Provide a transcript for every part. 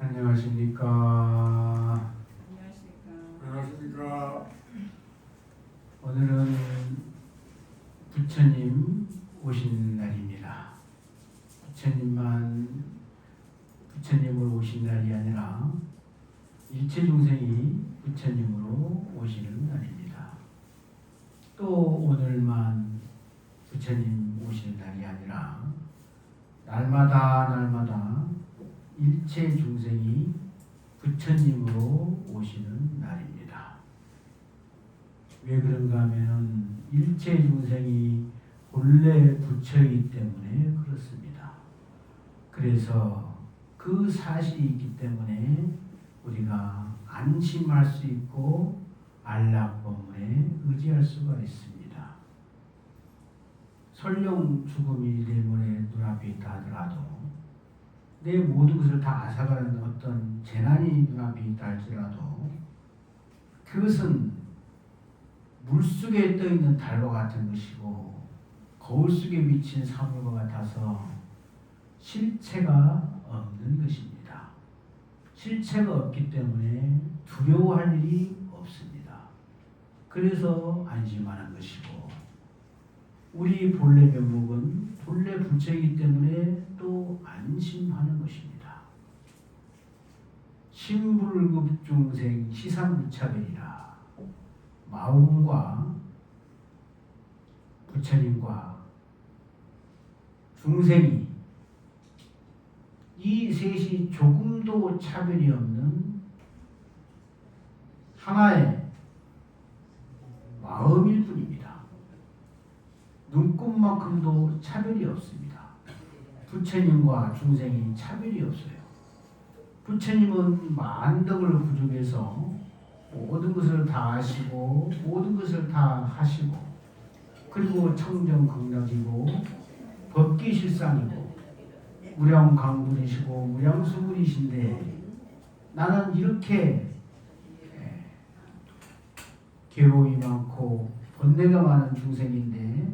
안녕하십니까. 안녕하십니까. 오늘은 부처님 오신 날입니다. 부처님으로 오신 날이 아니라 일체 중생이 부처님으로 오시는 날입니다. 또 오늘만 부처님 오시는 날이 아니라 날마다 일체 중생이 부처님으로 오시는 날입니다. 왜 그런가 하면 일체 중생이 본래 부처이기 때문에 그렇습니다. 그래서 그 사실이 있기 때문에 우리가 안심할 수 있고 안락법문에 의지할 수가 있습니다. 설령 죽음이 내모의 눈앞에 있다 하더라도 내 모든 것을 다 앗아가는 어떤 재난이 눈앞에 있다 할지라도 그것은 물속에 떠있는 달과 같은 것이고 거울 속에 비친 사물과 같아서 실체가 없는 것입니다. 실체가 없기 때문에 두려워할 일이 없습니다. 그래서 안심하는 것이고 우리 본래 면목은 본래 부처이기 때문에 또 안심하는 것입니다. 신불급 중생 시상무차별이라 마음과 부처님과 중생이 이 셋이 조금도 차별이 없는 하나의 마음일 뿐입니다. 눈곱만큼도 차별이 없습니다. 부처님과 중생이 차별이 없어요. 부처님은 만덕을 부족해서 모든 것을 다 아시고 모든 것을 다 하시고 그리고 청정극락이고 법계실상이고 무량강불이시고 무량수불이신데 나는 이렇게 괴로움이 많고 번뇌가 많은 중생인데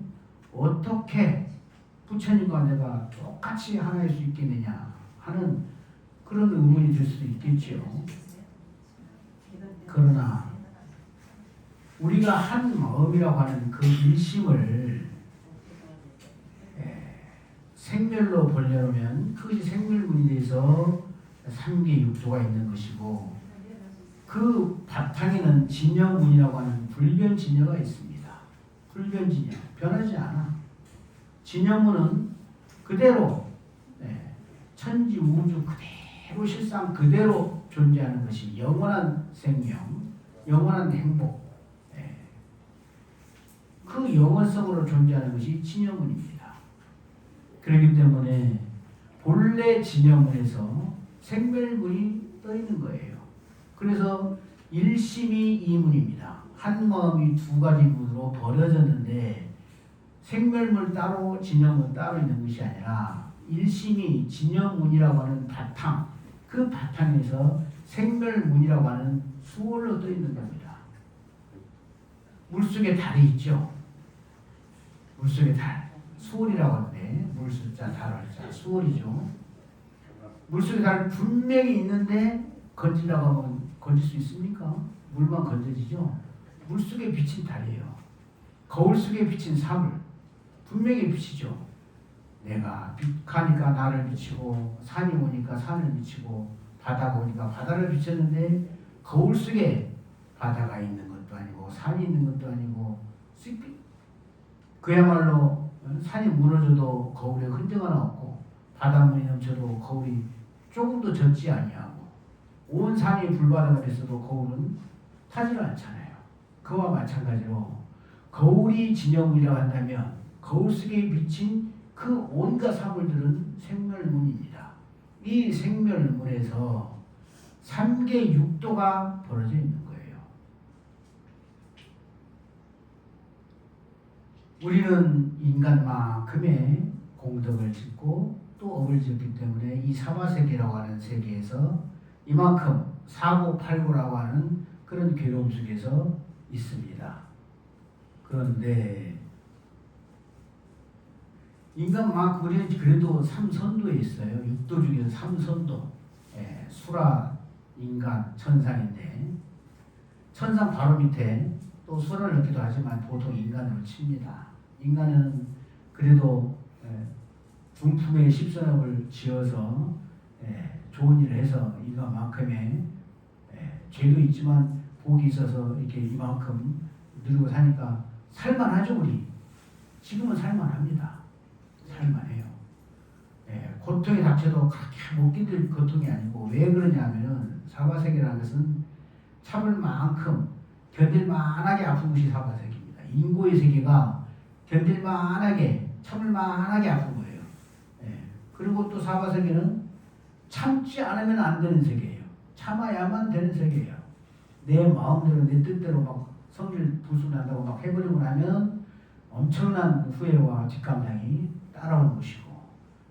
어떻게 부처님과 내가 똑같이 하나일 수 있겠느냐 하는 그런 의문이 들 수도 있겠죠. 그러나 우리가 한 마음이라고 하는 그 일심을 생멸로 벌려놓으면 그것이 생멸문이 돼서 3계 6도가 있는 것이고 그 바탕에는 진여문이라고 하는 불변진여가 있습니다. 불변진여 변하지 않아. 진여문은 그대로 천지 우주 그대로 실상 그대로 존재하는 것이 영원한 생명, 영원한 행복, 그 영원성으로 존재하는 것이 진여문입니다. 그렇기 때문에 본래 진여문에서 생멸문이 떠 있는 거예요. 그래서 일심이 이문입니다. 한 마음이 두 가지 문으로 벌어졌는데 생멸문 따로 진여문 따로 있는 것이 아니라 일심이 진여문이라고 하는 바탕, 그 바탕에서 생멸문이라고 하는 수월로 떠 있는 겁니다. 물속에 달이 있죠. 물속에 달, 수월이라고 하는데 물숫자 달월자 수월이죠. 물속에 달 분명히 있는데 건지려고 하면 건질 수 있습니까? 물만 건져지죠. 물속에 비친 달이에요. 거울 속에 비친 사물 분명히 비치죠. 내가 가니까 나를 비치고 산이 오니까 산을 비치고 바다가 오니까 바다를 비쳤는데 거울 속에 바다가 있는 것도 아니고 산이 있는 것도 아니고 그야말로 산이 무너져도 거울에 흔적 하나 없고 바닷물이 넘쳐도 거울이 조금도 젖지 아니하고 온 산이 불바다가 됐어도 거울은 타지를 않잖아요. 그와 마찬가지로 거울이 진여문이라고 한다면 거울 속에 비친 그 온갖 사물들은 생멸문입니다. 이 생멸문에서 3계 6도가 벌어져 있는 거예요. 우리는 인간만큼의 공덕을 짓고 또 업을 짓기 때문에 이 사바세계라고 하는 세계에서 이만큼 사고팔고라고 하는 그런 괴로움 속에서 있습니다. 그런데 인간만큼 우리는 그래도 삼선도에 있어요. 6도 중에서 삼선도. 수라, 인간, 천상인데 천상 바로 밑에 또 수라를 넣기도 하지만 보통 인간으로 칩니다. 인간은 그래도 중풍의 십선업을 지어서 좋은 일을 해서 이만큼의 죄도 있지만 복이 있어서 이렇게 이만큼 누리고 사니까 살만하죠. 우리 지금은 살만합니다. 살만해요. 고통이 닥쳐도 그렇게 못 견딜 고통이 아니고, 왜 그러냐면은 사바세계라는 것은 참을 만큼 견딜 만하게 아픈 것이 사바세계입니다. 인고의 세계가 견딜 만하게 참을 만하게 아픈 거예요. 그리고 또 사바세계는 참지 않으면 안 되는 세계예요. 참아야만 되는 세계예요. 내 마음대로 내 뜻대로 막 성질 불순한다고 막 해버리고 나면 엄청난 후회와 직감량이 따라오는 것이고,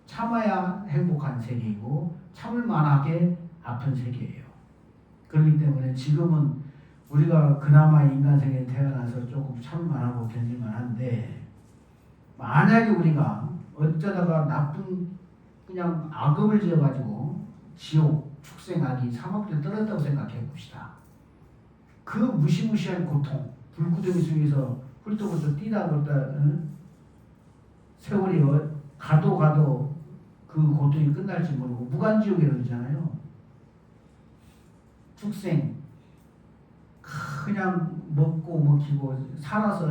참아야 행복한 세계이고 참을 만하게 아픈 세계예요. 그렇기 때문에 지금은 우리가 그나마 인간 세계에 태어나서 조금 참을만하고 견딜만한데, 만약에 우리가 어쩌다가 나쁜 그냥 악업을 지어가지고 지옥, 축생하기, 사막도에 떨어졌다고 생각해 봅시다. 그 무시무시한 고통, 불구덩이 속에서 훌떡훌떡 뛰다 걸다 세월이 가도 그 고통이 끝날지 모르고 무간지옥이라고 그러잖아요. 축생, 그냥 먹고 먹히고 살아서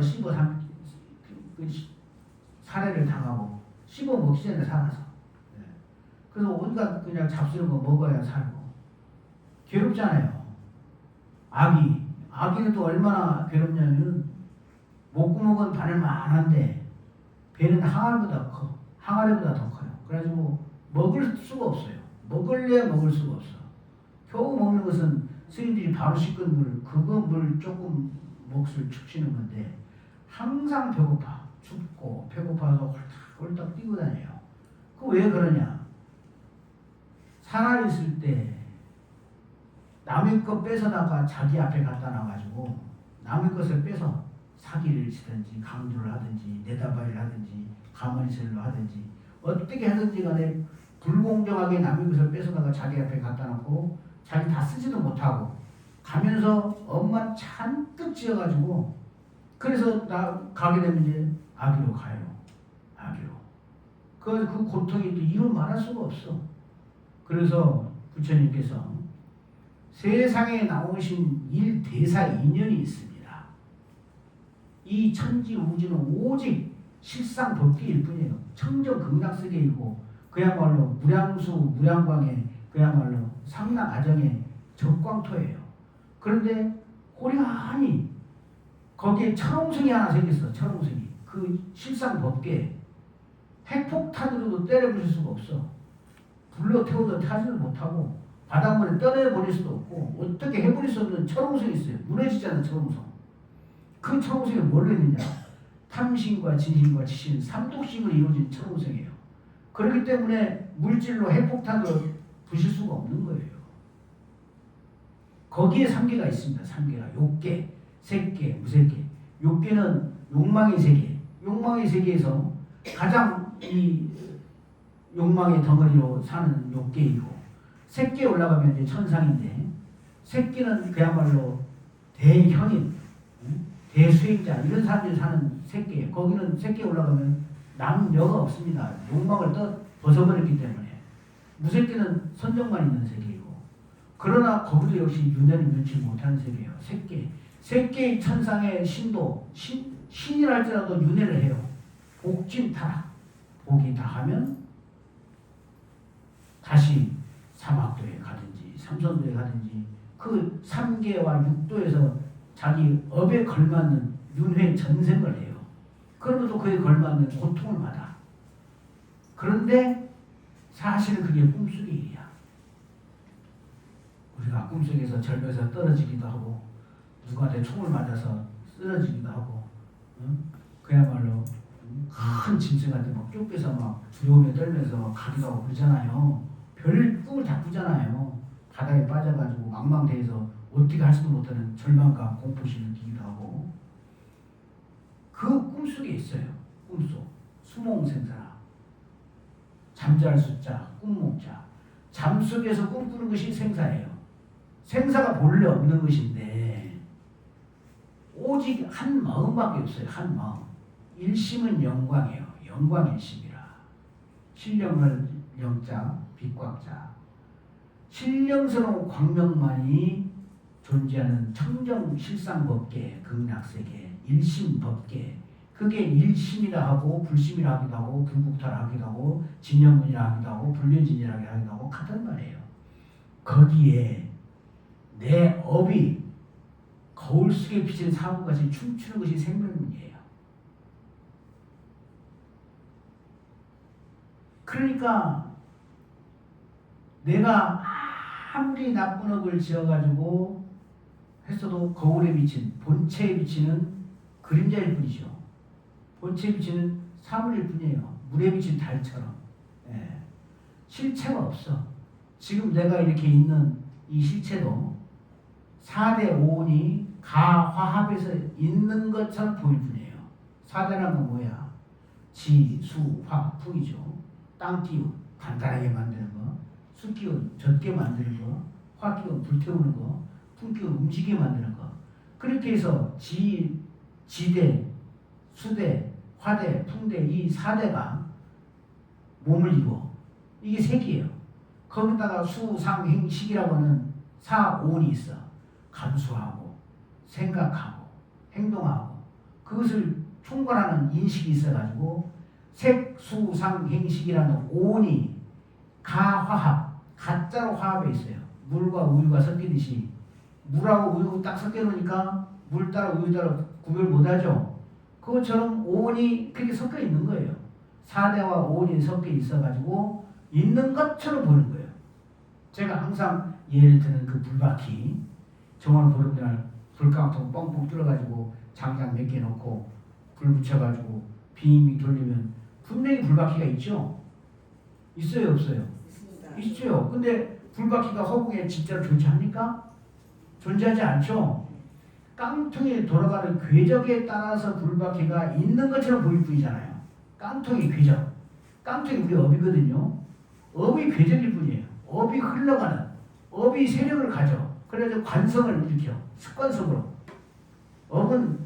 살해를 당하고 씹어 먹기 전에 살아서. 그래서 온갖 그냥 잡스러운 거 먹어야 살고 괴롭잖아요. 아기는 또 얼마나 괴롭냐면 목구멍은 바늘만한데 배는 항아리보다 더 커요. 그래가지고 먹을 수가 없어요. 먹을 수가 없어. 겨우 먹는 것은 스님들이 바로 씻은 물, 그거 물 조금 몫을 축치는 건데 항상 배고파, 춥고 배고파서 홀딱 뛰고 다녀요. 그 왜 그러냐? 살아있을 때 남의 것 뺏어다가 자기 앞에 갖다 놔가지고 남의 것을 빼서 사기를 치든지 강도를 하든지 내다바리를 하든지 가만히 있으려 하든지 어떻게 하든지 간에 불공정하게 남의 것을 뺏어다가 자기 앞에 갖다 놓고 자기 다 쓰지도 못하고 가면서 엄마 잔뜩 지어가지고, 그래서 나 가게 되면 이제 아기로 가요. 아기로. 그 고통이 또 이루 말할 수가 없어. 그래서 부처님께서 세상에 나오신 일대사 인연이 있습니다. 이 천지 우주는 오직 실상법계일 뿐이에요. 청정극락세계이고 그야말로 무량수 무량광의 그야말로 상락아정의 적광토예요. 그런데 호련히 거기에 철옹성이 하나 생겼어. 철옹성이. 그 실상법계 핵폭탄으로도 때려부실 수가 없어. 불러 태워도 타지를 못하고 바닷물에 떠내버릴 수도 없고 어떻게 해버릴 수 없는 철옹성이 있어요. 무너지잖아. 철옹성. 그 철옹성이 뭘로 있느냐? 탐심과 진심과 지심, 삼독심으로 이루어진 철옹성이에요. 그렇기 때문에 물질로 핵폭탄으로 부실 수가 없는 거예요. 거기에 3개가 있습니다. 3개가 욕계, 색계, 무색계. 욕계는 욕망의 세계. 욕망의 세계에서 가장 이 욕망의 덩어리로 사는 욕계이고, 색계에 올라가면 이제 천상인데, 색계는 그야말로 대현인, 대수행자 이런 사람들이 사는 색계예요. 거기는 색계에 올라가면 남녀가 없습니다. 욕망을 벗어버렸기 때문에. 무색계는 선정만 있는 세계이고, 그러나 거기도 역시 윤회를 면치 못하는 세계예요. 색계. 색계의 천상의 신도, 신이랄지라도 윤회를 해요. 복진타락. 복이 다하면 다시 사막도에 가든지 삼선도에 가든지 그 3계와 6도에서 자기 업에 걸맞는 윤회 전생을 해요. 그러면서 그에 걸맞는 고통을 받아. 그런데 사실은 그게 꿈속의 일이야. 우리가 꿈속에서 절벽에서 떨어지기도 하고 누구한테 총을 맞아서 쓰러지기도 하고, 그야말로 큰 짐승한테 막 쫓겨서 막 두려움에 떨면서 막 가기도 하고 그러잖아요. 별 꿈을 다 꾸잖아요. 바다에 빠져가지고 망망대해서 어떻게 할지도 못하는 절망과 공포심을 느끼기도 하고. 그 꿈속에 있어요. 꿈속. 수몽생사라. 잠잘 숫자, 꿈몽자. 잠속에서 꿈꾸는 것이 생사예요. 생사가 본래 없는 것인데 오직 한 마음밖에 없어요. 한 마음. 일심은 영광이에요. 영광일심이라. 신령을 영자, 빛광자. 신령스러운 광명만이 존재하는 청정 실상법계, 극락세계, 일심법계. 그게 일심이라 하고 불심이라 하기도 하고 불국타라 하기도 하고 진영문이라 하기도 하고 불륜진이라 하기도 하고 같은 말이에요. 거기에 내 업이 거울 속에 비치는 사부같이 춤추는 것이 생명문이에요. 그러니까 내가 아무리 나쁜 업을 지어가지고 했어도 거울에 비친, 본체에 비치는 그림자일 뿐이죠. 본체에 비치는 사물일 뿐이에요. 물에 비친 달처럼. 예. 실체가 없어. 지금 내가 이렇게 있는 이 실체도 4대 5온이 가화합에서 있는 것처럼 보일 뿐이에요. 4대라는 건 뭐야? 지, 수, 화, 풍이죠. 땅 기운, 간단하게 만드는 거. 수 기운, 젖게 만드는 거. 화 기운, 불태우는 거. 풍 기운, 움직이게 만드는 거. 그렇게 해서 지대, 수대, 화대, 풍대 이 4대가 몸을 이루어. 이게 색이에요. 거기다가 수상행식이라고 하는 4, 5원이 있어. 감수하고 생각하고 행동하고 그것을 총괄하는 인식이 있어가지고 색, 수, 상, 행식이라는 5원이 가화합, 가짜로 화합해 있어요. 물과 우유가 섞이듯이 물하고 우유 딱 섞여 놓으니까 물 따라 우유 따라 구별 못하죠. 그것처럼 5원이 그렇게 섞여 있는 거예요. 4대와 5원이 섞여 있어가지고 있는 것처럼 보는 거예요. 제가 항상 예를 드는 그 불바퀴 정월 보름날 불깡통 뻥뻥 뚫어가지고 장작 몇 개 넣고 불 붙여가지고 빙빙 돌리면 분명히 불바퀴가 있죠? 있어요 없어요? 있죠. 근데 불바퀴가 허공에 진짜로 존재합니까? 존재하지 않죠. 깡통이 돌아가는 궤적에 따라서 불바퀴가 있는 것처럼 보일 뿐이잖아요. 깡통이 궤적. 깡통이 우리 업이거든요. 업이 궤적일 뿐이에요. 업이 흘러가는, 업이 세력을 가져. 그래서 관성을 일으켜. 습관성으로. 업은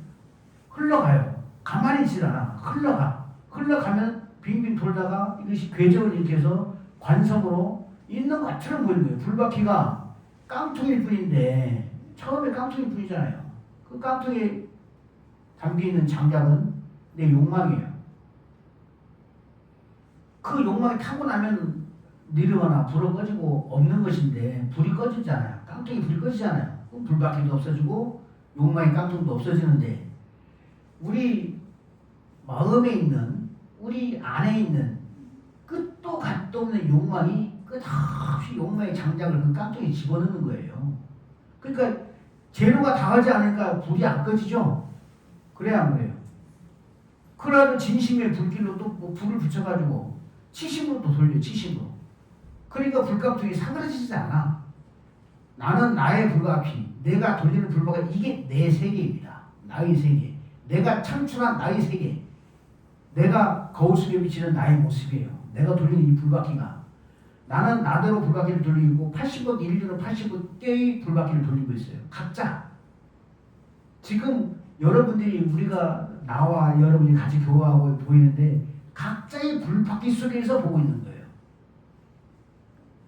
흘러가요. 가만히 있지 않아. 흘러가. 흘러가면 빙빙 돌다가 이것이 궤적을 일으켜서 관성으로 있는 것처럼 보이는 거예요. 불바퀴가 깡통일 뿐인데 처음에 깡통일 뿐이잖아요. 그 깡통에 담겨있는 장작은 내 욕망이에요. 그 욕망이 타고 나면 내려가나 불은 꺼지고 없는 것인데 불이 꺼지잖아요. 깡통이 불이 꺼지잖아요. 그럼 불바퀴도 없어지고 욕망의 깡통도 없어지는데 우리 마음에 있는 우리 안에 있는 끝도 갓도 없는 욕망이 끝없이 욕망의 장작을 그 깡통에 집어넣는 거예요. 그러니까 재료가 다하지 않으니까 불이 안 꺼지죠. 그래야 안 그래요. 그래도 진심의 불길로 또 뭐 불을 붙여가지고 치심으로 또 돌려 치심으로. 그러니까 불깡통이 사그라지지 않아. 나는 나의 불바퀴, 내가 돌리는 불바퀴 이게 내 세계입니다. 나의 세계. 내가 창출한 나의 세계. 내가 거울 속에 비치는 나의 모습이에요. 내가 돌리는 이 불바퀴가. 나는 나대로 불바퀴를 돌리고 있고 80억 인류는 80억개의 불바퀴를 돌리고 있어요. 각자. 지금 여러분들이 우리가 나와 여러분이 같이 교화하고 보이는데 각자의 불바퀴 속에서 보고 있는 거예요.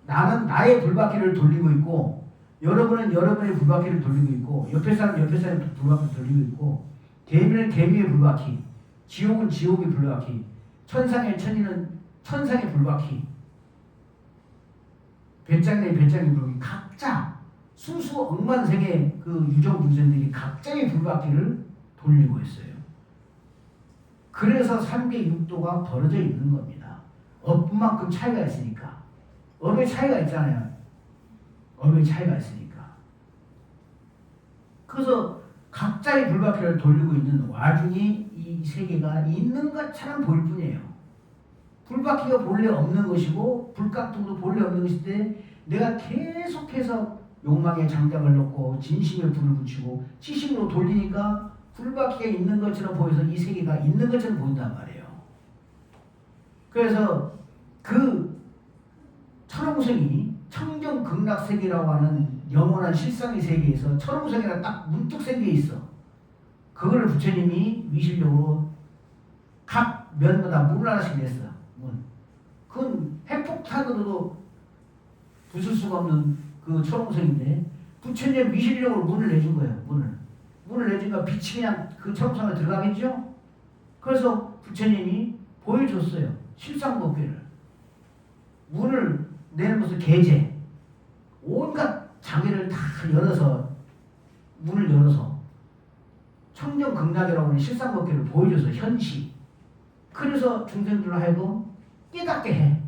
나는 나의 불바퀴를 돌리고 있고 여러분은 여러분의 불바퀴를 돌리고 있고 옆에 사람은 불바퀴를 돌리고 있고 개미는 개미의 불바퀴, 지옥은 지옥의 불바퀴, 천상의 천인은 천상의 불바퀴, 배짱의 불바퀴, 각자 수수 억만생의 그 유정분생들이 각자의 불바퀴를 돌리고 있어요. 그래서 3계 6도가 벌어져 있는 겁니다. 업만큼 차이가 있으니까. 업의 차이가 있잖아요. 업의 차이가 있으니까. 그래서 각자의 불바퀴를 돌리고 있는 와중에 이 세계가 있는 것처럼 보일 뿐이에요. 불바퀴가 본래 없는 것이고 불깡통도 본래 없는 것인데 내가 계속해서 욕망의 장작을 넣고 진심의 불을 붙이고 치심으로 돌리니까 불바퀴가 있는 것처럼 보여서 이 세계가 있는 것처럼 보인단 말이에요. 그래서 그 철옹성이 청정극락세계라고 하는 영원한 실상의 세계에서 철옹성이가 딱 문득 생겨 있어. 그거를 부처님이 위실력으로 각 면마다 문을 하나씩 냈어. 문. 그건 핵폭탄으로도 부술 수가 없는 그 철옹성인데 부처님 위실력으로 문을 내준 거예요. 문을 내주니까 빛이 그냥 그 철옹성에 들어가겠죠. 그래서 부처님이 보여줬어요. 실상법계를. 문을 내는 것은 계제. 온갖 장애를 다 열어서 문을 열어서 청정극락이라고 하는 실상법계를 보여줘서 현시. 그래서 중생들로 하여금 깨닫게 해.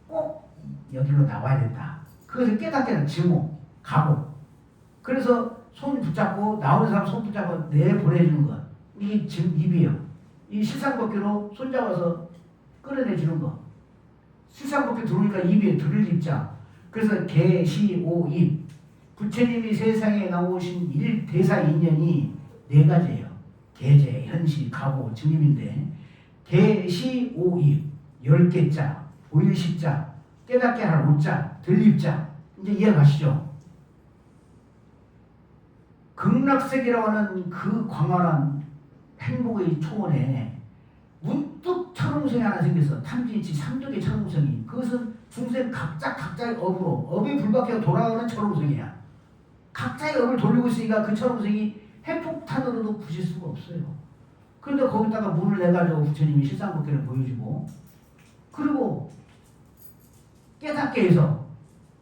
꼭 여기로 나와야 된다. 그래서 깨닫게 하는 증오, 각오. 그래서 손 붙잡고 나오는 사람 손 붙잡고 내보내주는 것. 이게 지금 입이에요. 이 실상법계로 손잡아서 끌어내주는 거. 실상법계 들어오니까 입에 들을 입자. 그래서 개, 시, 오, 입. 부처님이 세상에 나오신 대사 인연이 네 가지예요. 계제, 현시, 가보, 증입인데 개, 시, 오, 입 10개자, 보일 십자, 깨닫게 할 오자, 들립자. 이제 이해가시죠? 극락세계라고 하는 그 광활한 행복의 초원에 문득 철옹성이 하나 생겨서 탐진치 삼독의 철옹성이 그것은 중생 각자의 업으로 업에 불박해서 돌아가는 철옹성이야. 각자의 업을 돌리고 있으니까 그 철옹성이 핵폭탄으로도 부실 수가 없어요. 그런데 거기다가 문을 내가지고 부처님이 실상법계를 보여주고 그리고 깨닫게 해서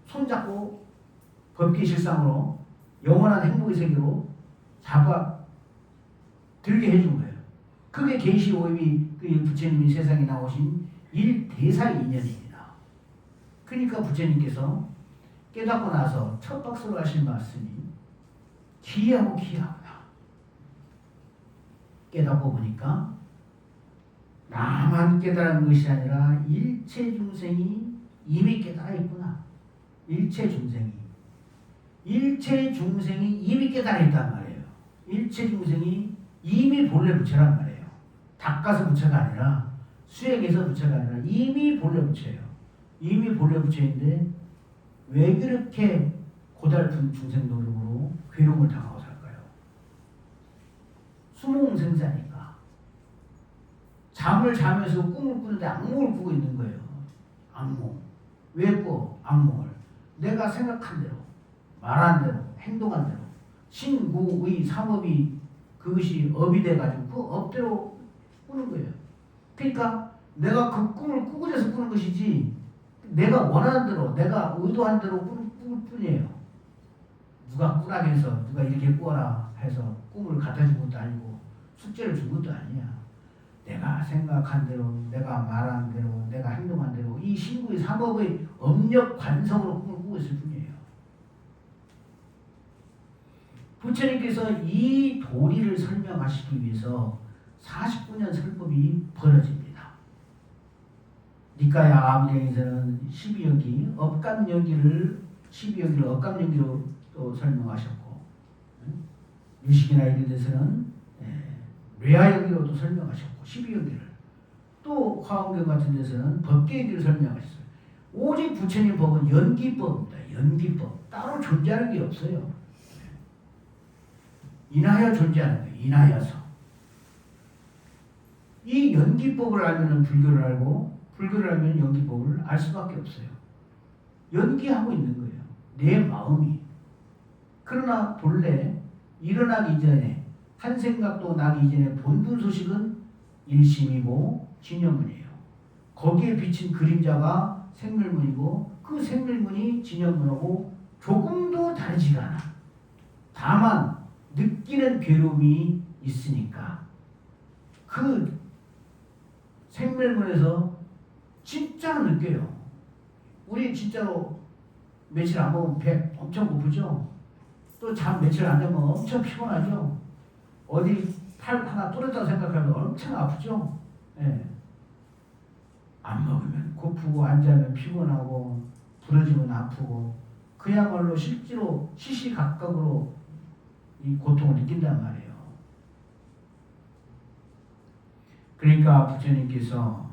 손잡고 법계 실상으로 영원한 행복의 세계로 잡아 들게 해준 거예요. 그게 계시 오임이 그 부처님이 세상에 나오신 일대사의 인연입니다. 그러니까 부처님께서 깨닫고 나서 첫 박수로 하신 말씀이 기하고 기하구나. 깨닫고 보니까 나만 깨달은 것이 아니라 일체 중생이 이미 깨달아 있구나. 일체 중생이 이미 깨달아 있단 말이에요. 일체 중생이 이미 본래 부처란 말이에요. 닦아서 부처가 아니라 수액에서 부처가 아니라 이미 본래 부처예요. 이미 본래 부처인데 왜 그렇게 고달픈 중생 노름으로 괴로움을 당하고 살까요? 수몽생사니까. 잠을 자면서 꿈을 꾸는데 악몽을 꾸고 있는 거예요. 악몽. 왜 꿔? 악몽을. 내가 생각한 대로, 말한 대로, 행동한 대로 신구의 삼업이 그것이 업이 돼가지고 그 업대로 꾸는 거예요. 그러니까 내가 그 꿈을 꾸고자 꾸는 것이지 내가 원하는 대로 내가 의도한 대로 꾸을 뿐이에요. 누가 꾸라고 해서 누가 이렇게 꾸어라 해서 꿈을 갖다 준 것도 아니고 숙제를 준 것도 아니야. 내가 생각한 대로 내가 말한 대로 내가 행동한 대로 이 신구의 삼업의 업력 관성으로 꿈을 꾸고 있을 뿐이에요. 부처님께서 이 도리를 설명하시기 위해서 49년 설법이 벌어집니다. 니까야 아비경에서는 12여기 업감여기를 12여기를 업감여기로 또 설명하셨고 유식이나 이런 데서는 뇌하여기로도 설명하셨고 12여기를 또 화엄경 같은 데서는 법계여기를 설명하셨어요. 오직 부처님 법은 연기법입니다. 연기법. 따로 존재하는 게 없어요. 인하여 존재하는 거예요. 인하여서. 이 연기법을 알면 불교를 알고 불교를 알면 연기법을 알 수밖에 없어요. 연기하고 있는 거예요. 내 마음이. 그러나 본래 일어나기 전에 한 생각도 나기 이전에 본분 소식은 일심이고 진여문이에요. 거기에 비친 그림자가 생멸문이고 그 생멸문이 진여문하고 조금도 다르지가 않아. 다만 느끼는 괴로움이 있으니까 그 생멸문에서 진짜로 느껴요. 우리 진짜로 며칠 안 먹으면 배 엄청 고프죠? 또 잠 며칠 안 자면 엄청 피곤하죠? 어디 팔 하나 뚫었다고 생각하면 엄청 아프죠? 예. 안 먹으면 고프고 안 자면 피곤하고 부러지면 아프고 그야말로 실제로 시시각각으로 이 고통을 느낀단 말이에요. 그러니까 부처님께서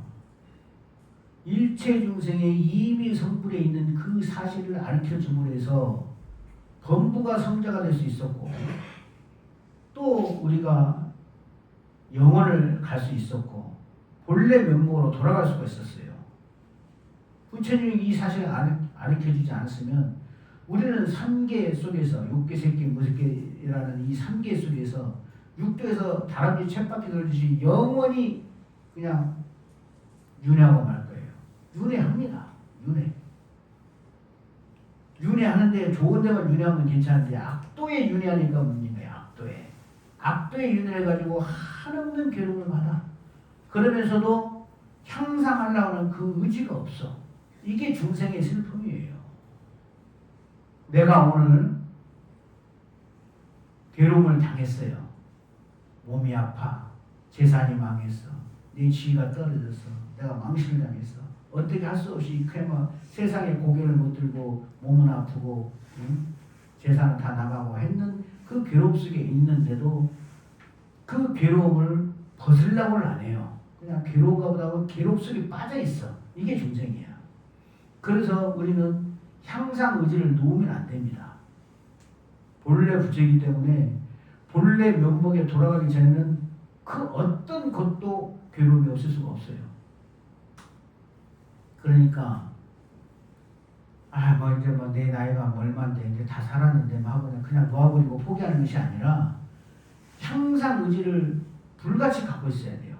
일체 중생의 이미 성불에 있는 그 사실을 알려줌으로 해서 범부가 성자가 될 수 있었고 또 우리가 영원을 갈 수 있었고 본래 면목으로 돌아갈 수가 있었어요. 부처님이 이 사실을 가르쳐주지 않았으면 우리는 삼계 속에서 육계, 색계, 무색계라는 이 삼계 속에서 육도에서 다람쥐 쳇바퀴 돌듯이 영원히 그냥 윤회하고 말 거예요. 윤회합니다. 윤회하는데 좋은 데만 윤회하면 괜찮은데 악도에 윤회하니까 문제인 거예요. 악도에 윤회해가지고 한없는 괴로움을 받아. 그러면서도 향상하려고 하는 그 의지가 없어. 이게 중생의 슬픔이에요. 내가 오늘 괴로움을 당했어요. 몸이 아파. 재산이 망했어. 내 지위가 떨어졌어. 내가 망신을 당했어. 어떻게 할 수 없이 그냥 세상에 고개를 못 들고 몸은 아프고 재산은 다 나가고 했는 그 괴로움 속에 있는데도 그 괴로움을 벗으려고는 안 해요. 그냥 괴로운가 보다 하고 괴로움 속에 빠져 있어. 이게 중생이야. 그래서 우리는 향상 의지를 놓으면 안 됩니다. 본래 부처이기 때문에 본래 면목에 돌아가기 전에는 그 어떤 것도 괴로움이 없을 수가 없어요. 그러니까 이제 내 나이가 얼마인데 이제 다 살았는데 하고 그냥 놓아버리고 포기하는 것이 아니라 향상 의지를 불같이 갖고 있어야 돼요.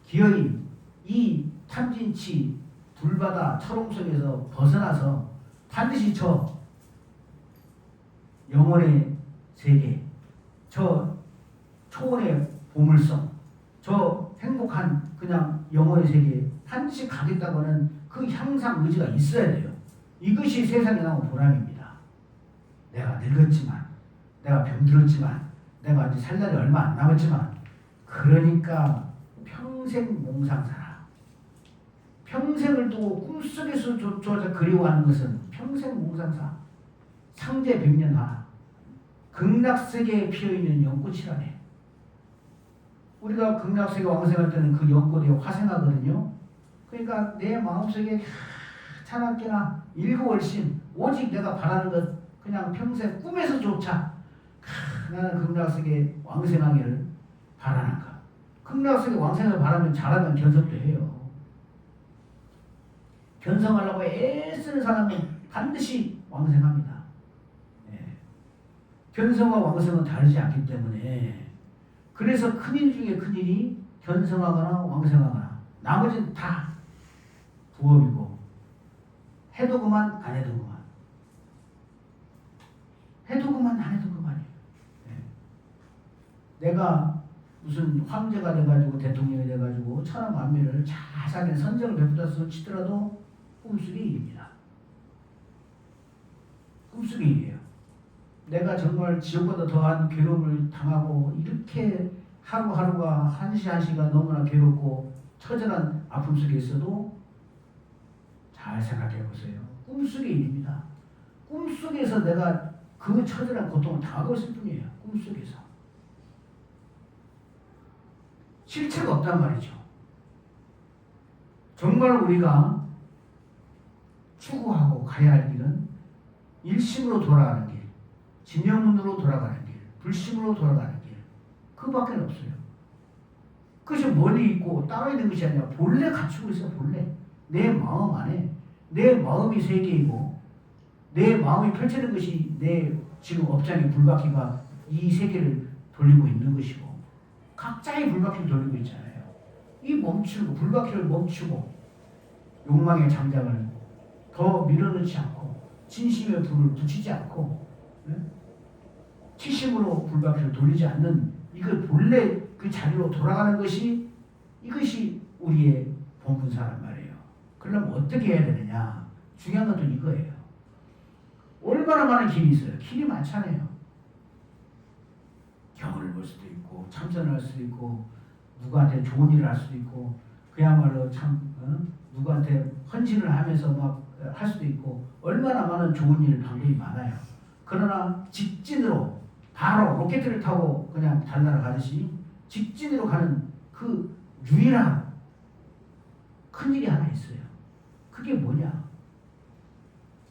기어이 이 탐진치 불바다 철옹성에서 벗어나서 반드시 저 영혼의 세계, 저 초원의 보물섬, 저 행복한 그냥 영혼의 세계에 반드시 가겠다고 하는 그 향상 의지가 있어야 돼요. 이것이 세상에 나온 보람입니다. 내가 늙었지만, 내가 병들었지만, 내가 아직 살 날이 얼마 안 남았지만, 그러니까 평생 몽상사라. 평생을 두고 꿈속에서조차 그리워하는 것은 평생 몽상사. 상제 백년화. 극락세계에 피어있는 연꽃이라네. 우리가 극락세계 왕생할 때는 그 연꽃이 화생하거든요. 그러니까 내 마음속에 찬합게나 일거월심 오직 내가 바라는 것 그냥 평생 꿈에서조차 나는 극락세계 왕생하기를 바라는 것. 극락세계 왕생을 바라면 잘하면 견성도 해요. 견성하려고 애쓰는 사람은 반드시 왕생합니다. 견성과 왕성은 다르지 않기 때문에 그래서 큰일 중에 큰일이 견성하거나 왕성하거나 나머지는 다 부업이고 해도 그만 안 해도 그만 해도 그만 안 해도 그만이에요. 내가 무슨 황제가 돼가지고 대통령이 돼가지고 천하 만민을 잘 사는 선정을 베풀어서 치더라도 꿈속의 일입니다. 꿈속의 일이에요. 내가 정말 지옥보다 더한 괴로움을 당하고 이렇게 하루하루가 한시 한시가 너무나 괴롭고 처절한 아픔 속에 있어도 잘 생각해 보세요. 꿈속의 일입니다. 꿈속에서 내가 그 처절한 고통을 당하고 있을 뿐이에요. 꿈속에서. 실체가 없단 말이죠. 정말 우리가 추구하고 가야 할 길은 일심으로 돌아가는 길, 진영문으로 돌아가는 길, 불심으로 돌아가는 길, 그밖에 없어요. 그것이 멀리 있고 따로 있는 것이 아니라 본래 갖추고 있어요. 본래 내 마음 안에 내 마음이 세계이고 내 마음이 펼치는 것이 내 지금 업장의 불바퀴가 이 세계를 돌리고 있는 것이고 각자의 불바퀴를 돌리고 있잖아요. 이 멈추고 불바퀴를 멈추고 욕망의 장작을 더 밀어넣지 않고 진심의 불을 붙이지 않고 치심으로 불바퀴를 돌리지 않는 이걸 본래 그 자리로 돌아가는 것이 이것이 우리의 본분사란 말이에요. 그러려면 어떻게 해야 되느냐? 중요한 것도 이거예요. 얼마나 많은 길이 있어요. 길이 많잖아요. 경을 볼 수도 있고 참선을 할 수도 있고 누구한테 좋은 일을 할 수도 있고 그야말로 참 누구한테 헌신을 하면서 막 할 수도 있고 얼마나 많은 좋은 일 방법이 많아요. 그러나 직진으로 바로 로켓을 타고 그냥 달나라 가듯이 직진으로 가는 그 유일한 그 큰일이 하나 있어요. 그게 뭐냐?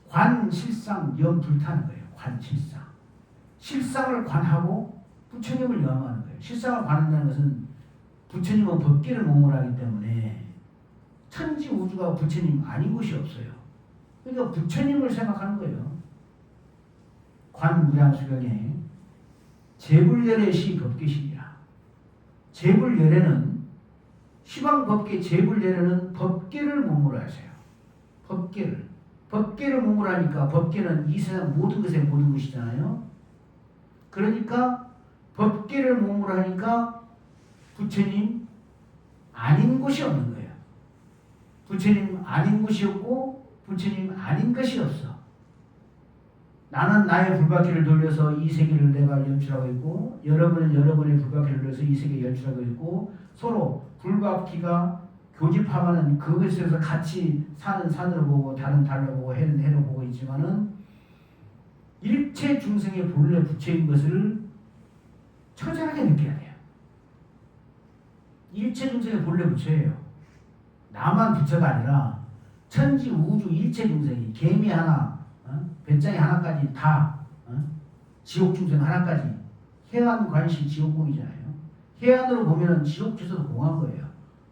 관실상 염불타는 거예요. 관실상. 실상을 관하고 부처님을 염하는 거예요. 실상을 관한다는 것은 부처님은 법계를 몸으로 하기 때문에 천지 우주가 부처님 아닌 곳이 없어요. 그러니까 부처님을 생각하는 거예요. 관무량수경에 재불열애시 법계시니라. 재불열애는 시방법계 재불열애는 법계를 몸으로 하세요. 법계를 몸으로 하니까 법계는 이 세상 모든 것의 모든 것이잖아요. 그러니까 법계를 몸으로 하니까 부처님 아닌 곳이 없는 거예요. 부처님 아닌 곳이 없고 부처님 아닌 것이 없어. 나는 나의 불바퀴를 돌려서 이 세계를 내가 연출하고 있고 여러분은 여러분의 불바퀴를 돌려서 이 세계를 연출하고 있고 서로 불바퀴가 교집합하는 그것에서 같이 사는 산으로 보고 다른 달로 보고 해는 해로 보고 있지만은 일체 중생의 본래 부처인 것을 처절하게 느껴야 돼요. 일체 중생의 본래 부처예요. 나만 부처가 아니라 천지 우주 일체 중생이 개미 하나 배짱이 하나까지 다 지옥 중생 하나까지 해안 관시 지옥공이잖아요. 해안으로 보면은 지옥 주소도 공한 거예요.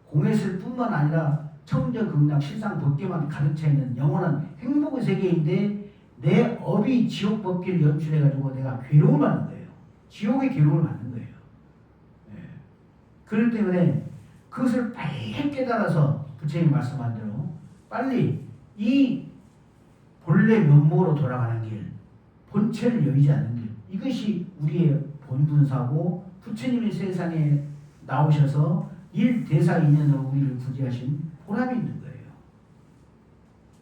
공했을 뿐만 아니라 청정극락 실상 법계만 가득 차 있는 영원한 행복의 세계인데 내 업이 지옥 법계를 연출해가지고 내가 괴로움을 받는 거예요. 지옥의 괴로움을 받는 거예요. 네. 그렇기 때문에 그것을 빨리 깨달아서 부처님 말씀한 대로 빨리 이 본래 면목으로 돌아가는 길, 본체를 여의지 않는 길, 이것이 우리의 본분사고 부처님이 세상에 나오셔서 일대사인연으로 우리를 구제하신 보람이 있는 거예요.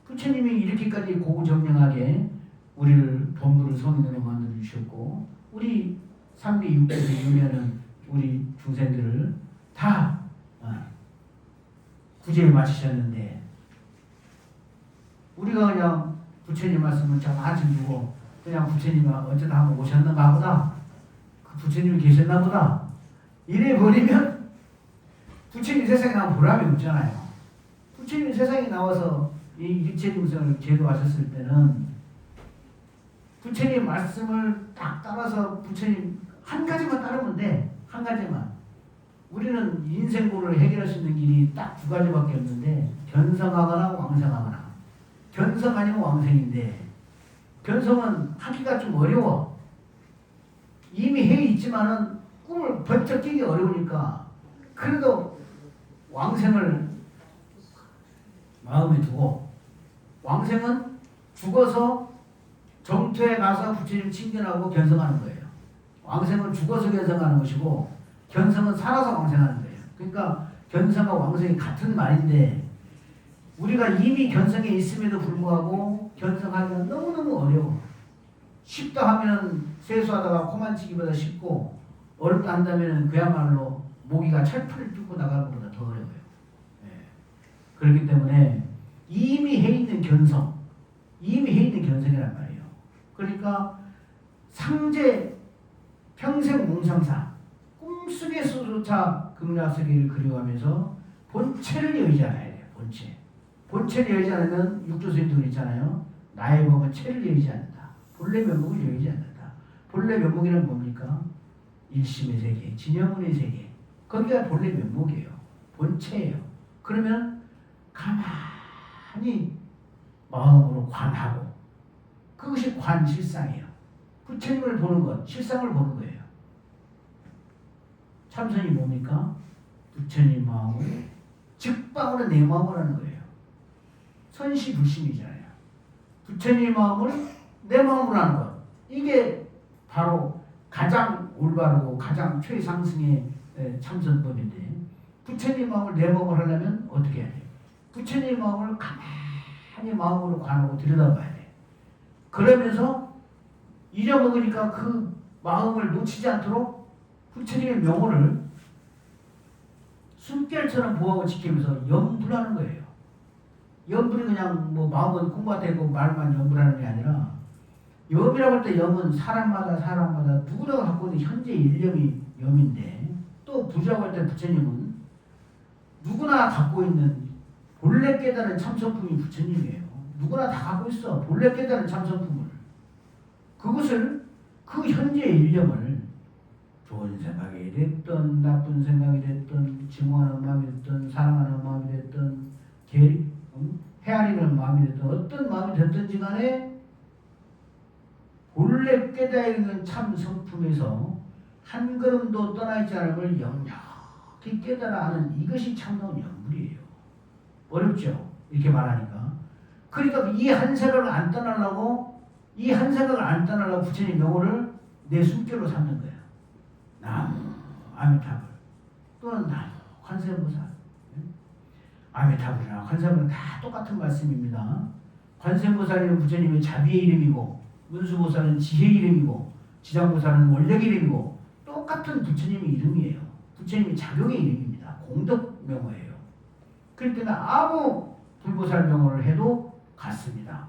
부처님이 이렇게까지 고구정명하게 우리를 본부를 성인으로 만들어 주셨고 우리 3계 6계에서 유명한 우리 중생들을 다 구제에 마치셨는데 우리가 그냥 부처님 말씀을 참 한심 두고 그냥 부처님이 어쩌다 한번 오셨는가 보다 그 부처님이 계셨나 보다 이래 버리면 부처님 세상에 나온 보람이 없잖아요. 부처님 세상에 나와서 이 일체 중생을 제도하셨을 때는 부처님 말씀을 딱 따라서 부처님 한 가지만 따르면 돼. 한 가지만. 우리는 인생고를 해결할 수 있는 길이 딱 두 가지밖에 없는데 견성하거나 왕성하거나. 견성 아니면 왕성인데 견성은 하기가 좀 어려워. 이미 해 있지만은 꿈을 번쩍 끼기 어려우니까 그래도 왕생을 마음에 두고 왕생은 죽어서 정토에 가서 부처님 칭견하고 견성하는 거예요. 왕생은 죽어서 견성하는 것이고 견성은 살아서 왕생하는 거예요. 그러니까 견성과 왕생이 같은 말인데 우리가 이미 견성에 있음에도 불구하고 견성하기가 너무너무 어려워. 쉽다 하면 세수하다가 코만치기보다 쉽고 어렵다 한다면 그야말로 모기가 철풀을 뚫고 나가는 것보다 더 어려워요. 네. 그렇기 때문에 이미 해 있는 견성이란 말이에요. 그러니까 상제 평생 몽상사 꿈속에서조차 극락세계를 그리워하면서 본체를 여의지 않아야 돼요. 본체를 여의지 않으면 육조스님도 있잖아요. 나의 법은 체를 여의지 않는다. 본래 면목을 여의지 않는다. 본래 면목이란 뭡니까? 일심의 세계, 진여문의 세계. 거기가 본래 면목이에요. 본체예요. 그러면 가만히 마음으로 관하고 그것이 관실상이에요. 부처님을 보는 것, 실상을 보는 거예요. 참선이 뭡니까? 부처님 마음을 즉방으로 내 마음을 하는 거예요. 선시불심이잖아요. 부처님 마음을 내 마음으로 하는 것. 이게 바로 가장 올바르고 가장 최상승의 참선법인데 부처님 마음을 내 마음으로 하려면 어떻게 해야 돼요? 부처님 마음을 가만히 마음으로 관하고 들여다봐야 돼요. 그러면서 잊어먹으니까 그 마음을 놓치지 않도록 부처님의 명호를 숨결처럼 보호하고 지키면서 염불하는 거예요. 염불이 그냥 뭐 마음은 공부가 되고 말만 염불하는 게 아니라 염이라고 할 때 염은 사람마다 누구나 갖고 있는 현재 일념이 염인데 또 부주라고 할 때 부처님은 누구나 갖고 있는 본래 깨달은 참선품이 부처님이에요. 누구나 다 갖고 있어. 본래 깨달은 참선품을. 그것을 그 현재의 일념을 좋은 생각이 됐든 나쁜 생각이 됐든 증오하는 마음이 됐든 사랑하는 마음이 됐든 헤아리는 마음이 됐든 어떤 마음이 됐든지 간에 본래 깨달은 참 성품에서 한 걸음도 떠나있지 않음을 영역히 깨달아 아는 이것이 참나온 영물이에요. 어렵죠? 이렇게 말하니까. 그러니까 이 한 생각을 안 떠나려고 부처님 명호를 내 숨결로 삼는 거예요. 나무 아미타불 또는 나무 관세음보살. 아미타불이나 관세음보살 다 똑같은 말씀입니다. 관세음보살은 부처님의 자비의 이름이고 문수보살은 지혜의 이름이고 지장보살은 원력의 이름이고 똑같은 부처님의 이름이에요. 부처님의 작용의 이름입니다. 공덕 명호예요. 그렇기 때문에 아무 불보살 명호를 해도 같습니다.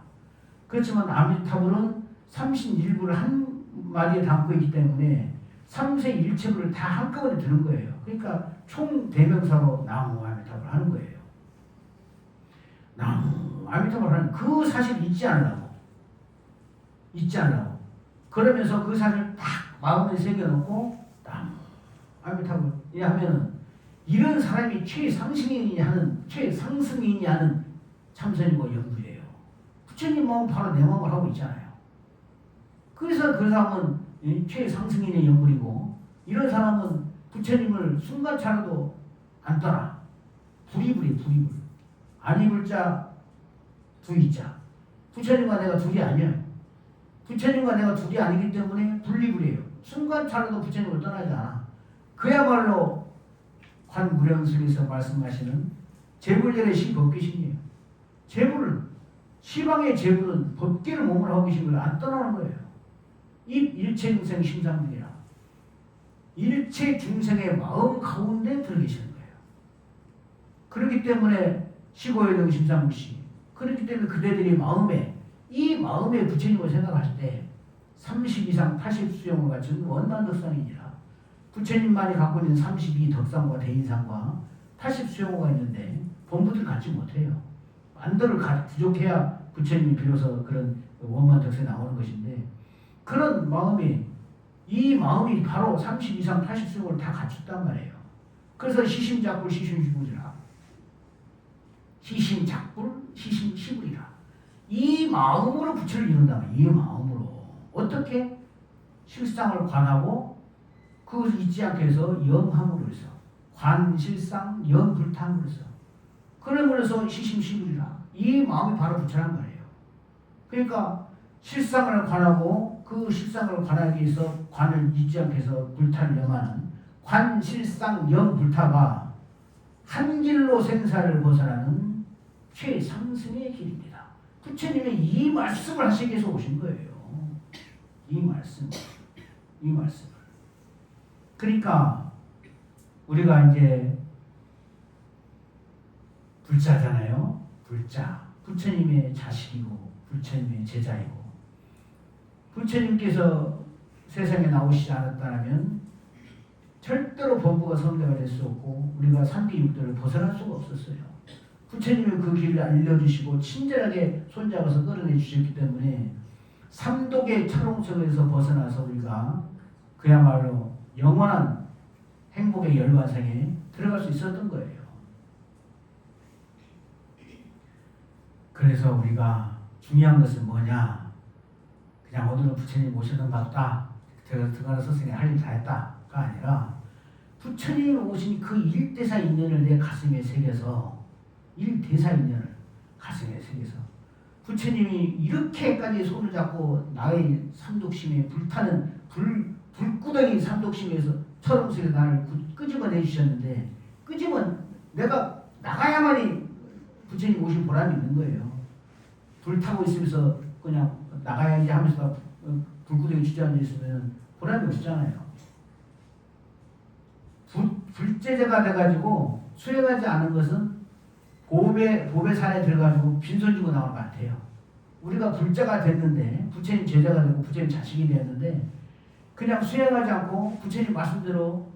그렇지만 아미타불은 삼신일부를 한 마디에 담고 있기 때문에 삼세일체부를 다 한꺼번에 드는 거예요. 그러니까 총 대명사로 나무 아미타불 하는 거예요. 나무 아미타불 하는 그 사실 잊지 않으려고. 그러면서 그 사실을 딱 마음에 새겨놓고 나무 아미타불 하면은 이런 사람이 최상승이니 하는 참선이고 영불이에요. 부처님 마음 바로 내 마음을 하고 있잖아요. 그래서 그 사람은 최상승인의 영불이고 이런 사람은 부처님을 순간차라도 안 떠나. 불이불이. 아니불자 두이자. 부처님과 내가 둘이 아니에요. 부처님과 내가 둘이 아니기 때문에 분리불이에요. 순간차라도 부처님을 떠나지 않아. 그야말로 관무량술에서 말씀하시는 재불절의 시법계신이에요. 시방의 재불은 법계를 몸을 하고 계신 걸 안 떠나는 거예요. 이 일체 중생 심상중이라. 일체 중생의 마음 가운데 들어 계시는 거예요. 그렇기 때문에 시고요령 심상무시. 그렇기 때문에 그대들이 이 마음에 부처님을 생각할 때 30 이상 80 수용을 갖춘 원만덕상이니라. 부처님만이 갖고 있는 32 덕상과 대인상과 80 수용호가 있는데 본부들 갖지 못해요. 만도를 부족해야 부처님이 비로소 그런 원만덕상에 나오는 것인데 그런 이 마음이 바로 30 이상 80 수용을 다 갖췄단 말이에요. 그래서 시심작불 시심시불이라. 시심작불 시심시불이라. 이 마음으로 부처를 이룬다 말이에요. 이 마음으로. 어떻게? 실상을 관하고 그것을 잊지 않게 해서 영함으로 해서 관실상 영불탕으로 해서 그러면서 시심시불이라. 이 마음이 바로 부처란 말이에요. 그러니까 실상을 관하고 그 실상을 관하기 위해서 관을 잊지 않게 해서 불타를 영하는 관실상 영불타가 한 길로 생사를 벗어나는 최상승의 길입니다. 부처님이 이 말씀을 하시기 위해서 오신 거예요. 이 말씀을. 그러니까 우리가 이제 불자잖아요. 불자. 부처님의 자식이고 부처님의 제자이고 부처님께서 세상에 나오시지 않았다면 절대로 범부가 성대가 될 수 없고 우리가 삼비육도를 벗어날 수가 없었어요. 부처님이 그 길을 알려주시고 친절하게 손잡아서 끌어내 주셨기 때문에 삼독의 철옹성에서 벗어나서 우리가 그야말로 영원한 행복의 열반생에 들어갈 수 있었던 거예요. 그래서 우리가 중요한 것은 뭐냐? 그냥 오늘은 부처님 모셔놓은 봤다. 들어가서 스승이 할 일 다 했다가 아니라 부처님이 오신 그 일대사 인연을 내 가슴에 새겨서 부처님이 이렇게까지 손을 잡고 나의 삼독심에 불타는 불구덩이 삼독심에서 철옹성에서 나를 끄집어내 주셨는데 내가 나가야만이 부처님 오실 보람이 있는 거예요. 불타고 있으면서 그냥 나가야지 하면서 불구덩이 주저앉아 있으면 보람이 없잖아요. 불제자가 돼가지고 수행하지 않은 것은 보배 산에 들어가지고 빈손 쥐고 나오는 것 같아요. 우리가 불자가 됐는데 부처님 제자가 되고 부처님 자식이 되었는데 그냥 수행하지 않고 부처님 말씀대로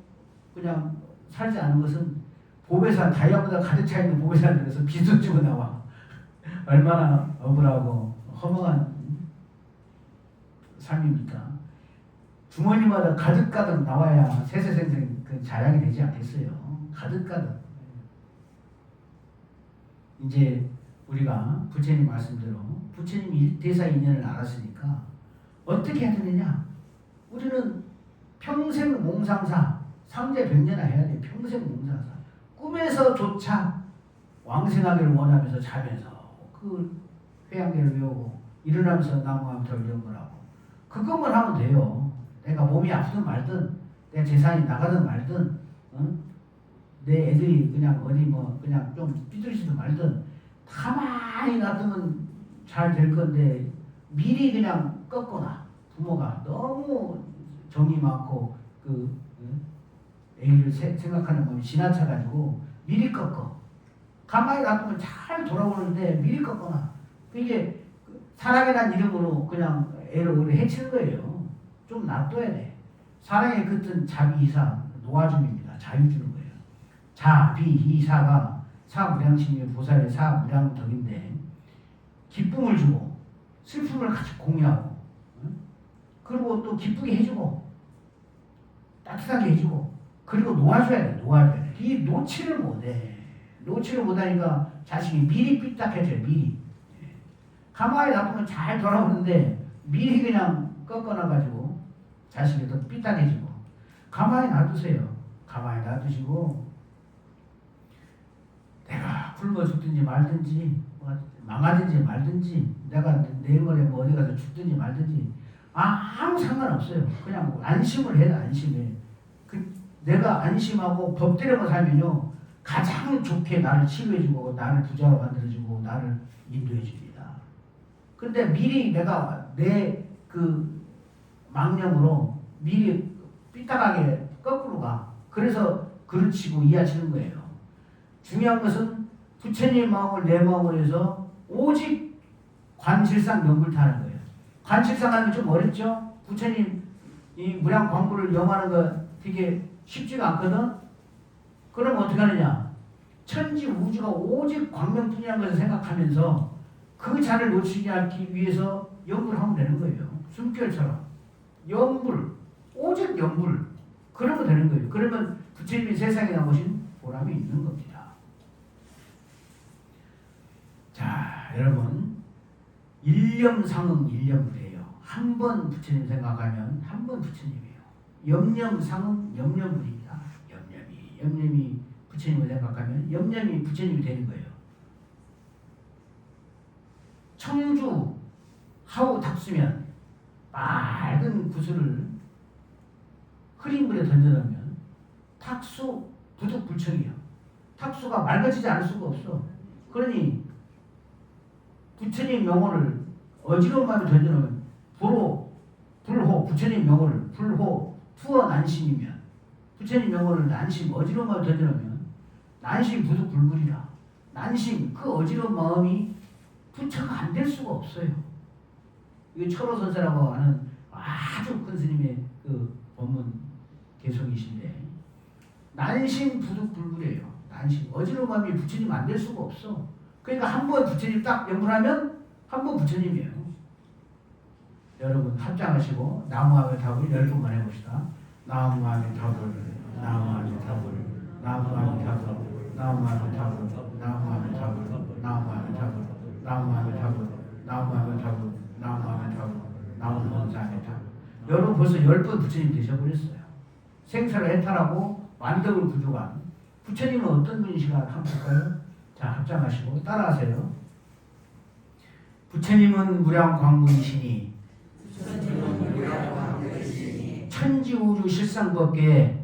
그냥 살지 않은 것은 보배산, 다이아보다 가득 차 있는 보배산을 그래서 빚을 주고 나와. 얼마나 억울하고 허망한 삶입니까? 주머니마다 가득가득 나와야 세세생생 그 자랑이 되지 않겠어요? 가득가득. 이제 우리가 부처님 말씀대로 부처님이 대사 인연을 알았으니까 어떻게 해야 되느냐? 우리는 평생 몽상사, 상제백년아 해야 돼. 평생 몽상사. 꿈에서조차 왕생하기를 원하면서 자면서 그 회양계를 외우고 일어나면서 나무함터를 연구하고 그것만 하면 돼요. 내가 몸이 아프든 말든 내 재산이 나가든 말든 내 애들이 그냥 어디 뭐 그냥 좀 삐뚤어지든 말든 가만히 놔두면 잘 될 건데 미리 그냥 꺾거나 부모가 너무 정이 많고 그 애기를 생각하는 마음이 지나쳐가지고 미리 꺾어. 가만히 놔두면 잘 돌아오는데 미리 꺾거나 이게 사랑이란 이름으로 그냥 애를 오래 해치는 거예요. 좀 놔둬야 돼. 사랑의 끝은 자비이사 놓아줌입니다. 자유 주는 거예요. 자비이사가 사무량심의 보살의 사무량덕인데 기쁨을 주고 슬픔을 같이 공유하고 그리고 또 기쁘게 해주고 따뜻하게 해주고 그리고 놓아줘야 돼. 놓아줘야 돼. 이 놓지를 못해. 놓지를 못하니까 자식이 미리 삐딱해져요. 미리. 가만히 놔두면 잘 돌아오는데 미리 그냥 꺾어놔가지고 자식이 더 삐딱해지고 가만히 놔두세요. 가만히 놔두시고 내가 굶어 죽든지 말든지 망하든지 말든지 내가 내일 모레 뭐 어디 가서 죽든지 말든지 아무 상관없어요. 그냥 안심을 해라. 안심해. 내가 안심하고 법대로만 살면요 가장 좋게 나를 치료해주고 나를 부자로 만들어주고 나를 인도해줍니다. 근데 미리 내가 내 그 망령으로 미리 삐딱하게 거꾸로 가. 그래서 그르치고 이해하시는 거예요. 중요한 것은 부처님 마음을 내 마음으로 해서 오직 관실상 명불타는 거예요. 관실상 하는 게 좀 어렵죠? 부처님 이 무량광부를 영하는 거 되게 쉽지가 않거든? 그럼 어떻게 하느냐? 천지 우주가 오직 광명뿐이라는 것을 생각하면서 그 자를 놓치지 않기 위해서 염불을 하면 되는 거예요. 숨결처럼. 염불. 오직 염불. 그러면 되는 거예요. 그러면 부처님이 세상에 나오신 보람이 있는 겁니다. 자, 여러분. 일념상응 일념불이에요. 한 번 부처님 생각하면 한 번 부처님이에요. 염념상응 염념불입니다. 염념이 부처님을 생각하면 염념이 부처님이 되는 거예요. 청주 하우 닥수면 맑은 구슬을 흐린 물에 던져놓으면 탁수 부득불청이에요. 탁수가 맑아지지 않을 수가 없어. 그러니 부처님 명호를 어지러운 마음에 던져놓으면 불호 부처님 명호를 불호 투어 난심이면 부처님 명호를 난심 어지러운 마음에 던져놓으면 난심 부득불불이라 난심 그 어지러운 마음이 부처가 안 될 수가 없어요. 이게 철호선사라고 하는 아주 큰 스님의 그 법문 개성이신데 난심 부득불불이에요. 난심 어지러운 마음이 부처님 안 될 수가 없어. 그러니까 한 번 부처님 딱 명분하면 한 번 부처님이에요. 여러분 합장하시고 나무아미 답을 10번만 해봅시다. 나무아미 답을 나무아미 답을 나무아미 답을 나무아미 답을 나무아미 답을 나무아미 답을 나무아미 답을 나무아미 답을 나무아미 답을 나무아미 답을 여러분 벌써 10번 부처님 되셔버렸어요. 생사를 해탈하고 완덕을 구조한 부처님은 어떤 분이신가 한번 볼까요? 자, 합장하시고 따라하세요. 부처님은 무량광부이시니 천지우주 실상법계에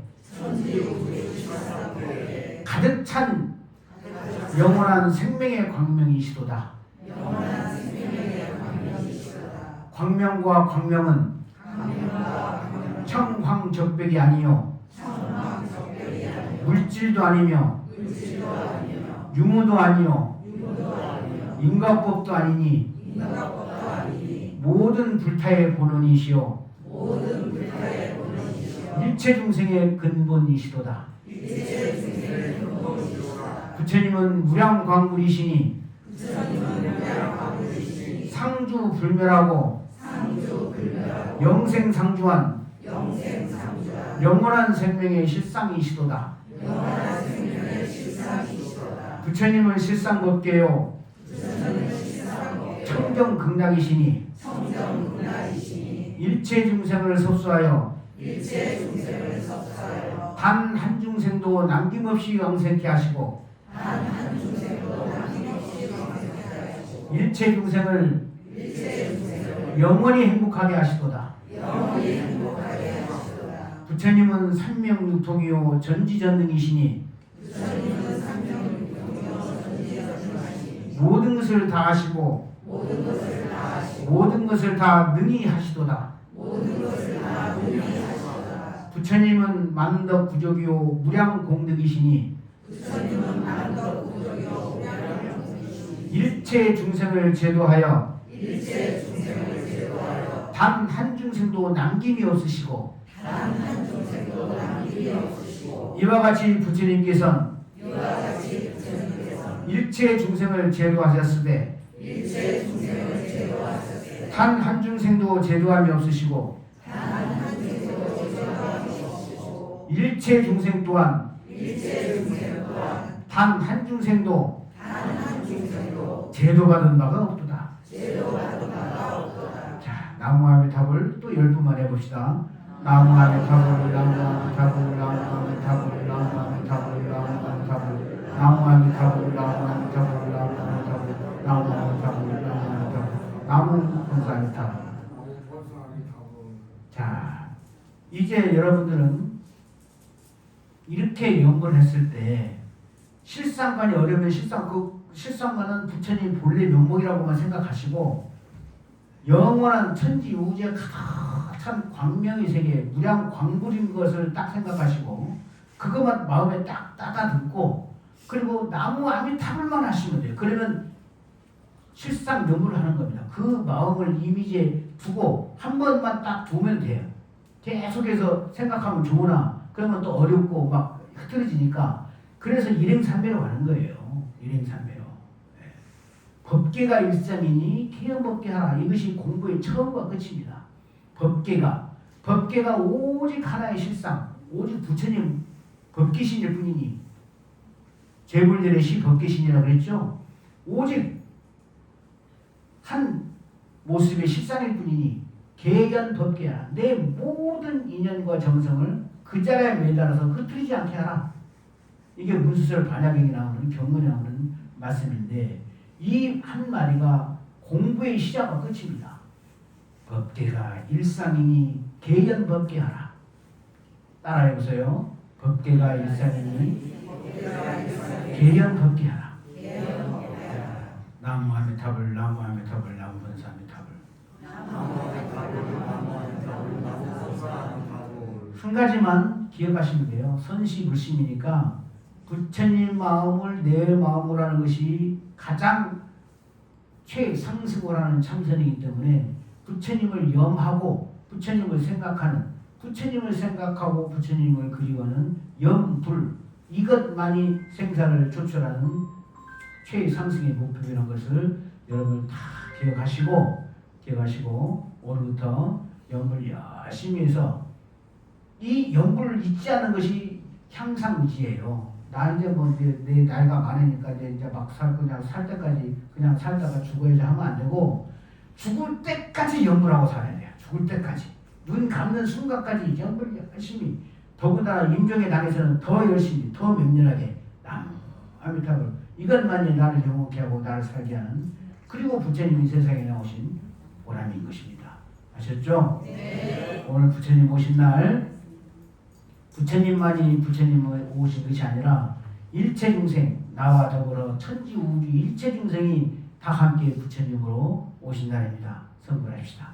가득 찬 영원한 생명의 광명이시도다. 광명과 광명은 청황적벽이 아니요 물질도 아니며 유무도 아니요 인과법도 아니니 모든 불타의 본원이시요 일체 중생의 근본이시도다. 부처님은 무량광불이시니 상주불멸하고 영생상주한 영원한 생명의 실상이시도다. 부처님은 실상법계요 청정극락이시니 일체 중생을 섭수하여 단 한 중생도 남김없이 영생케 하시고 일체 중생을 영원히 행복하게 하시도다. 부처님은 삼명육통이요 전지전능이시니 모든 것을 다 하시고 모든 것을 다 능히 하시도다. 부처님은 만덕 부족이요 무량공덕이시니 일체 중생을 제도하여 단 한 중생도 남김이 없으시고 이와 같이 부처님께서는 일체 중생을 제도하셨으되 단 한 중생도 제도함이 없으시고 일체 중생 또한 단 한 중생도 제도받은 바가 없도다. 자, 나무아미타불 또 10분만 해봅시다. 나무아미타불 나무아미타불 나무아미타불 나무아미타불 나무아미타불 나무아미타불 나무아미타불 나무아미타불 나무아미타불 나무 본사아미타불. 자, 이제 여러분들은 이렇게 연구를 했을 때 실상관이 어려우면 실상관은 부처님 본래 명목이라고만 생각하시고 영원한 천지 우주에 가득한 광명의 세계 무량 광불인 것을 딱 생각하시고 그것만 마음에 딱 따다듬고 그리고 나무 아미타불만 하시면 돼요. 그러면 실상 명부를 하는 겁니다. 그 마음을 이미지에 두고 한 번만 딱 두면 돼요. 계속해서 생각하면 좋으나 그러면 또 어렵고 막 흐트러지니까 그래서 일행삼매로 가는 거예요. 일행삼매로. 네. 법계가 일상이니 개연법계 하라. 이것이 공부의 처음과 끝입니다. 법계가 오직 하나의 실상, 오직 부처님 법계신일 뿐이니 제불들의 법계신이라고 그랬죠. 오직 한 모습의 실상일 뿐이니 개연법계야. 내 모든 인연과 정성을 그 자리에 매달아서 흐트리지 않게 하라. 이게 문수설 반야경에 나오는 경문에 나오는 말씀인데 이 한 마디가 공부의 시작과 끝입니다. 법계가 일상이니 개연법계하라. 따라해보세요. 법계가 일상이니 개연법계하라. 나무아미타불 나무아미타불 나무본사아미타불. 한 가지만 기억하시면 돼요. 선시불심이니까 부처님 마음을 내 마음으로 하는 것이 가장 최상승을 하는 참선이기 때문에 부처님을 염하고 부처님을 생각하고 부처님을 그리워하는 염불 이것만이 생사를 조출하는 최상승의 목표라는 것을 여러분 다 기억하시고 오늘부터 염불 열심히 해서 이 염불을 잊지 않는 것이 향상의지예요. 나 이제 뭐 내 나이가 많으니까 이제 막 살 때까지 그냥 살다가 죽어야지 하면 안 되고 죽을 때까지 염불하고 살아야 돼요. 죽을 때까지 눈 감는 순간까지 염불 열심히 더군다나 임종의 당에서는 더 열심히 더 맹렬하게 아미타불 이것만이 나를 영원케 하고 나를 살게 하는 그리고 부처님이 세상에 나오신 보람인 것입니다. 아셨죠? 네. 오늘 부처님 오신 날 부처님만이 부처님을 오신 것이 아니라 일체 중생 나와 더불어 천지 우주 일체 중생이 다 함께 부처님으로 오신 날입니다. 성불합시다.